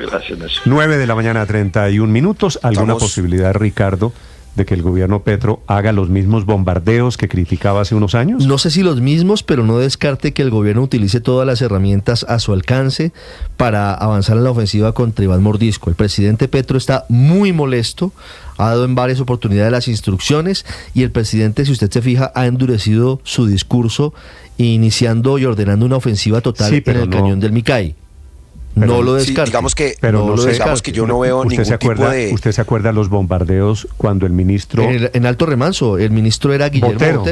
Gracias, Néstor. 9:31 a.m. ¿Alguna posibilidad, Ricardo, de que el gobierno Petro haga los mismos bombardeos que criticaba hace unos años? No sé si los mismos, pero no descarte que el gobierno utilice todas las herramientas a su alcance para avanzar en la ofensiva contra Iván Mordisco. El presidente Petro está muy molesto, ha dado en varias oportunidades las instrucciones y el presidente, si usted se fija, ha endurecido su discurso iniciando y ordenando una ofensiva total en el cañón del Micay. Pero, no lo descarto. Sí, digamos que, pero no digamos que yo no veo ningún tipo de... ¿Usted se acuerda de los bombardeos cuando el ministro... En Alto Remanso, el ministro era Guillermo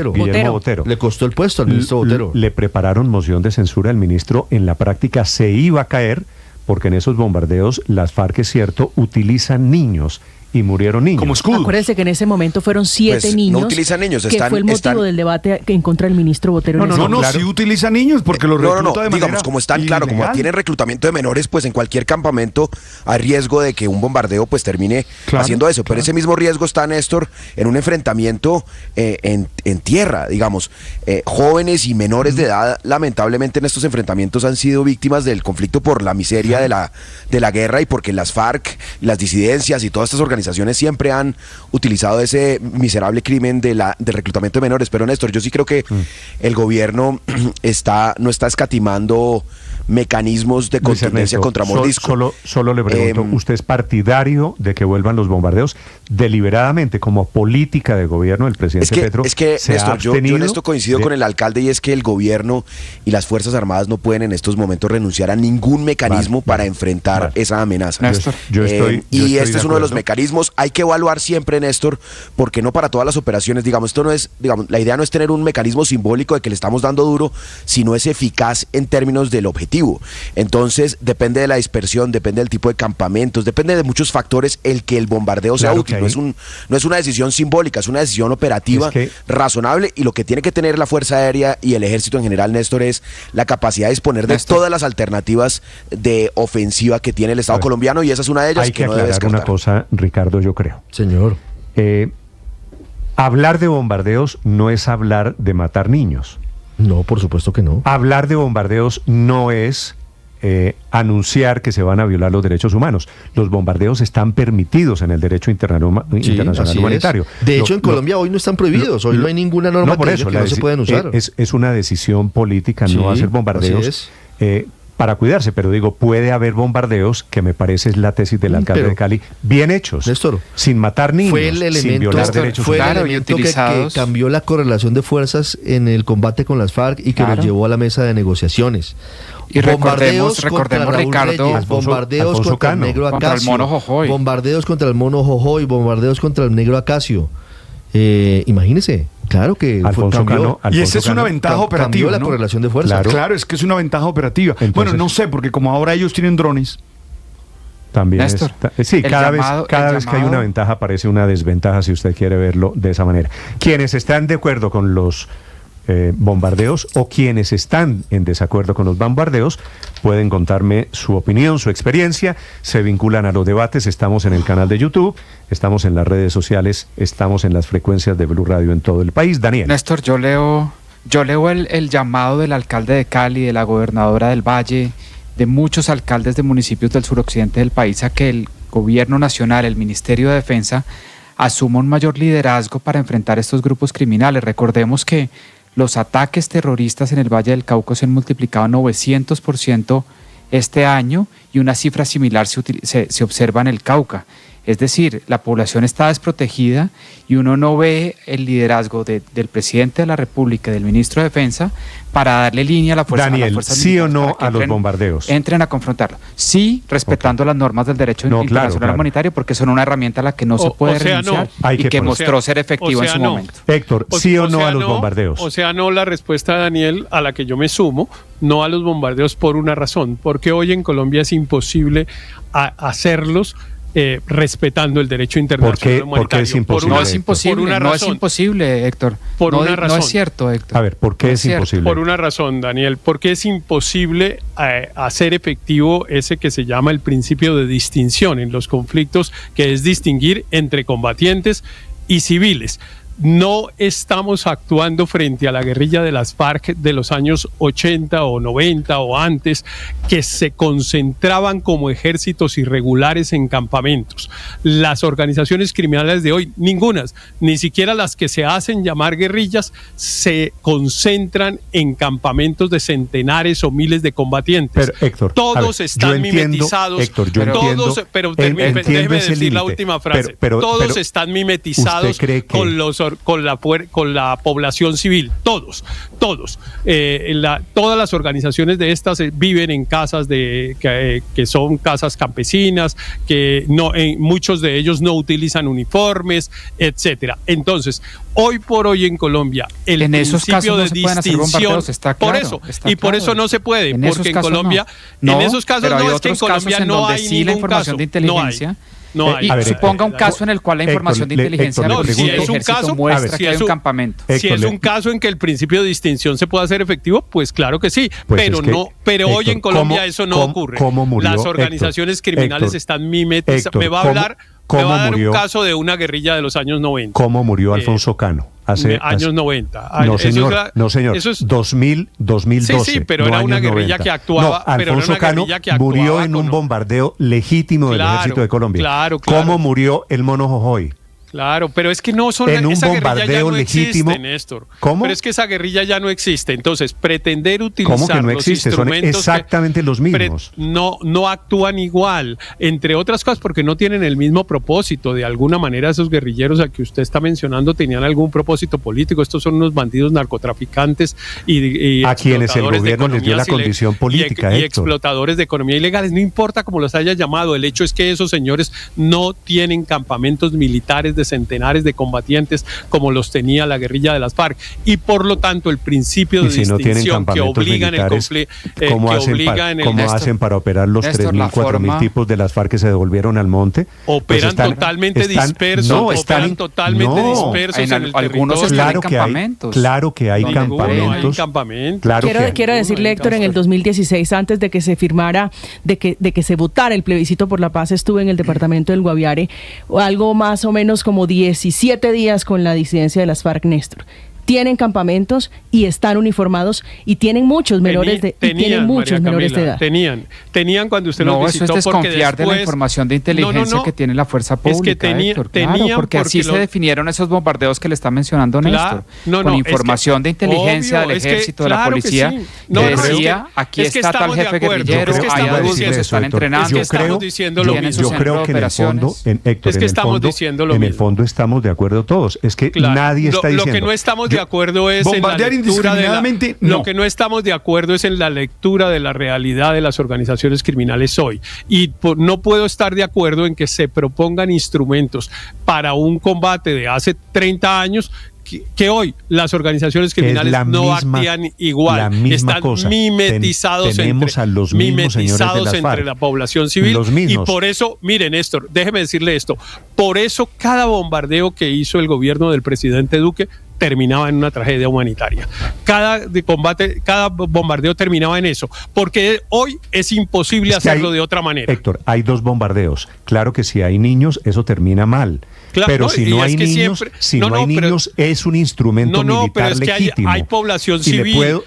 Botero. Le costó el puesto al ministro Botero. Le prepararon moción de censura. El ministro en la práctica se iba a caer porque en esos bombardeos las FARC, es cierto, utilizan niños. Y murieron niños. Como escudos. Acuérdense que en ese momento fueron 7 niños. No utilizan niños. Que fue el motivo del debate en contra del ministro Botero. No, sí utilizan niños porque los recluta de manera digamos, como están, ilegal. claro, como tienen reclutamiento de menores, pues en cualquier campamento hay riesgo de que un bombardeo pues termine haciendo eso. Pero ese mismo riesgo está, Néstor, en un enfrentamiento en tierra, digamos. Jóvenes y menores de edad, lamentablemente en estos enfrentamientos han sido víctimas del conflicto por la miseria de la guerra y porque las FARC, las disidencias y todas estas organizaciones siempre han utilizado ese miserable crimen de reclutamiento de menores. Pero Néstor, yo sí creo que el gobierno no está escatimando mecanismos de contingencia contra Mordisco. Solo le pregunto, ¿usted es partidario de que vuelvan los bombardeos deliberadamente como política de gobierno del presidente Petro? Es que Néstor, yo en esto coincido con el alcalde, y es que el gobierno y las Fuerzas Armadas no pueden en estos momentos renunciar a ningún mecanismo para enfrentar esa amenaza. Néstor, y este es uno de los mecanismos. Hay que evaluar siempre, Néstor, porque no para todas las operaciones, esto no es, la idea no es tener un mecanismo simbólico de que le estamos dando duro, sino es eficaz en términos del objetivo. Entonces, depende de la dispersión, depende del tipo de campamentos, depende de muchos factores el que el bombardeo sea útil. No es una decisión simbólica, es una decisión operativa razonable, y lo que tiene que tener la Fuerza Aérea y el Ejército en general, Néstor, es la capacidad de disponer de todas las alternativas de ofensiva que tiene el Estado colombiano, y esa es una de ellas. Hay que no debe aclarar una cosa, Ricardo, yo creo. Señor. Hablar de bombardeos no es hablar de matar niños. No, por supuesto que no. Hablar de bombardeos no es anunciar que se van a violar los derechos humanos. Los bombardeos están permitidos en el derecho internacional humanitario. De hecho, en Colombia hoy no están prohibidos. Hoy no hay ninguna norma que diga que no se pueden usar. Es una decisión política no hacer bombardeos para cuidarse, pero digo, puede haber bombardeos, que me parece es la tesis del alcalde de Cali, bien hechos, Néstor, sin matar niños, fue el elemento, sin violar derechos humanos. Fue el elemento que cambió la correlación de fuerzas en el combate con las FARC y que los llevó a la mesa de negociaciones. Y recordemos Ricardo, bombardeos contra el negro Acacio, bombardeos contra el mono Jojoy, bombardeos contra el negro Acacio. Imagínese. Claro que cambió. Y esa es una ventaja operativa. Cambió la correlación de fuerzas. Claro, es que es una ventaja operativa. Entonces, bueno, no sé, porque como ahora ellos tienen drones. También cada vez que hay una ventaja aparece una desventaja, si usted quiere verlo de esa manera. Quienes están de acuerdo con los bombardeos o quienes están en desacuerdo con los bombardeos pueden contarme su opinión, su experiencia, se vinculan a los debates. Estamos en el canal de YouTube, estamos en las redes sociales, estamos en las frecuencias de Blue Radio en todo el país. Daniel. Néstor, yo leo el llamado del alcalde de Cali, de la gobernadora del Valle, de muchos alcaldes de municipios del suroccidente del país, a que el gobierno nacional, el Ministerio de Defensa, asuma un mayor liderazgo para enfrentar estos grupos criminales. Recordemos que los ataques terroristas en el Valle del Cauca se han multiplicado 900% este año, y una cifra similar se observa en el Cauca. Es decir, la población está desprotegida y uno no ve el liderazgo del presidente de la República y del ministro de Defensa para darle línea a la fuerza. Daniel, ¿sí o no a los bombardeos? Entren a confrontarlo. Sí, respetando las normas del derecho internacional humanitario, porque son una herramienta a la que no se puede renunciar y que mostró ser efectiva en su momento. Héctor, ¿sí o no a los bombardeos? O sea, no, la respuesta de Daniel, a la que yo me sumo, no a los bombardeos por una razón, porque hoy en Colombia es imposible hacerlos respetando el derecho internacional humanitario. ¿Por qué es imposible? No es imposible, no es imposible, Héctor. Por una razón. No es cierto, Héctor. A ver, ¿por qué es imposible? Por una razón, Daniel. Porque es imposible hacer efectivo ese que se llama el principio de distinción en los conflictos, que es distinguir entre combatientes y civiles. no estamos actuando frente a la guerrilla de las FARC de los años 80 o 90 o antes, que se concentraban como ejércitos irregulares en campamentos. Las organizaciones criminales de hoy, ningunas, ni siquiera las que se hacen llamar guerrillas, se concentran en campamentos de centenares o miles de combatientes. Pero, Héctor, todos están mimetizados. Héctor, yo todos, pero déjeme decir la última frase. Todos están mimetizados con la población civil, todos. Todas las organizaciones de estas viven en casas que son casas campesinas, que muchos de ellos no utilizan uniformes, etcétera. Entonces, hoy por hoy en Colombia, el principio de distinción, por eso no se puede, porque en Colombia, en esos casos no, es que en Colombia no hay ningún caso, de inteligencia. No hay. Suponga un caso en el cual la información de inteligencia si es un caso, muestra que hay un campamento. Si es un caso en que el principio de distinción se puede hacer efectivo, pues claro que sí, pero hoy en Colombia eso no ocurre. Las organizaciones criminales están mimetizadas. Me va a dar un caso de una guerrilla de los años 90. ¿Cómo murió Alfonso Cano? Años 90. No, señor. Eso es 2012. Sí, pero era una guerrilla 90. Que actuaba. Alfonso Cano murió en un bombardeo legítimo del Ejército de Colombia. Claro. ¿Cómo murió el Mono Jojoy? Claro, pero es que no son en un esa bombardeo guerrilla ya no legítimo. Existe, Néstor. ¿Cómo? Pero es que esa guerrilla ya no existe. Entonces, pretender utilizar ¿Cómo que no existe? los instrumentos son exactamente los mismos. No actúan igual, entre otras cosas porque no tienen el mismo propósito. De alguna manera esos guerrilleros a que usted está mencionando tenían algún propósito político. Estos son unos bandidos narcotraficantes y a quienes el gobierno les dio la condición política, y explotadores de economía ilegales. No importa cómo los haya llamado, el hecho es que esos señores no tienen campamentos militares de centenares de combatientes como los tenía la guerrilla de las FARC, y por lo tanto el principio de distinción que obliga en el conflicto, ¿cómo hacen para operar los 3.000, 4.000 tipos de las FARC que se devolvieron al monte? Operan totalmente dispersos en el algunos territorio. campamentos. Claro que hay campamentos. Quiero decirle, Héctor, en el 2016, antes de que se firmara, de que se votara el plebiscito por la paz, estuve en el departamento del Guaviare, algo más o menos como 17 días con la disidencia de las FARC, Néstor. Tienen campamentos y están uniformados y tienen muchos menores de edad. Tenían cuando usted los visitó. Eso es desconfiar de la información de inteligencia que tiene la fuerza pública. Es que tenían porque así se definieron esos bombardeos que le está mencionando Néstor. Con información de inteligencia del ejército, de la policía, que decía, aquí está tal jefe guerrillero, hay adultos que están entrenando. Yo creo que en el fondo estamos de acuerdo todos. Es que nadie está diciendo. Lo que no estamos de acuerdo es bombardear indiscriminadamente. Lo que no estamos de acuerdo es en la lectura de la realidad de las organizaciones criminales hoy. Y no puedo estar de acuerdo en que se propongan instrumentos para un combate de hace 30 años que hoy las organizaciones criminales no actúan igual, están mimetizados entre la población civil, y por eso, mire, Néstor, déjeme decirle esto, por eso cada bombardeo que hizo el gobierno del presidente Duque terminaba en una tragedia humanitaria. Cada bombardeo terminaba en eso, porque hoy es imposible hacerlo de otra manera. Héctor, hay 2 bombardeos. Claro que si hay niños, eso termina mal. Claro, pero si no hay niños, es un instrumento militar legítimo. Hay población civil,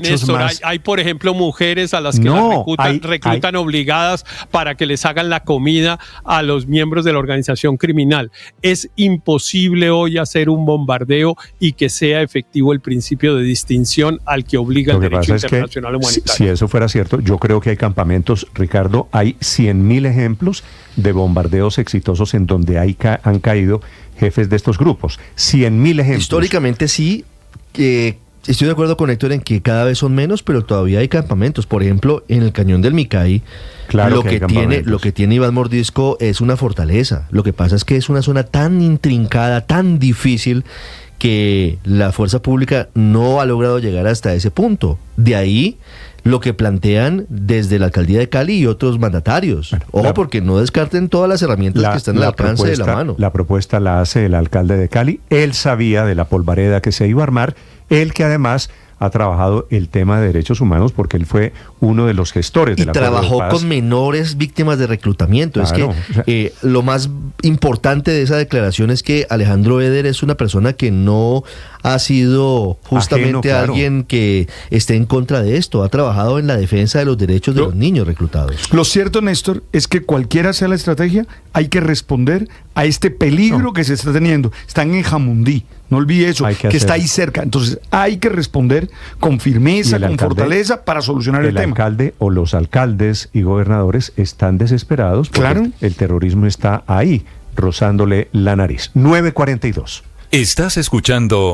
Néstor, hay por ejemplo mujeres a las que las reclutan obligadas para que les hagan la comida a los miembros de la organización criminal. Es imposible hoy hacer un bombardeo y que sea efectivo el principio de distinción al que obliga el derecho internacional humanitario. Si eso fuera cierto, yo creo que hay campamentos, Ricardo, hay 100.000 ejemplos de bombardeos exitosos en donde han caído jefes de estos grupos. 100.000 ejemplos. Históricamente sí, estoy de acuerdo con Héctor en que cada vez son menos, pero todavía hay campamentos. Por ejemplo, en el Cañón del Micay, lo que tiene Iván Mordisco es una fortaleza. Lo que pasa es que es una zona tan intrincada, tan difícil, que la fuerza pública no ha logrado llegar hasta ese punto. De ahí lo que plantean desde la alcaldía de Cali y otros mandatarios. Porque no descarten todas las herramientas que están al alcance de la mano. La propuesta la hace el alcalde de Cali. Él sabía de la polvareda que se iba a armar. Él que además ha trabajado el tema de derechos humanos porque él fue uno de los gestores de la trabajó con menores víctimas de reclutamiento. Claro, es que lo más importante de esa declaración es que Alejandro Eder es una persona que no ha sido justamente alguien que esté en contra de esto, ha trabajado en la defensa de los derechos de los niños reclutados. Lo cierto, Néstor, es que cualquiera sea la estrategia, hay que responder a este peligro que se está teniendo. Están en Jamundí, no olvide eso, que está ahí cerca. Entonces hay que responder con firmeza, con fortaleza para solucionar el tema. El alcalde o los alcaldes y gobernadores están desesperados porque el terrorismo está ahí, rozándole la nariz. 9:42. Estás escuchando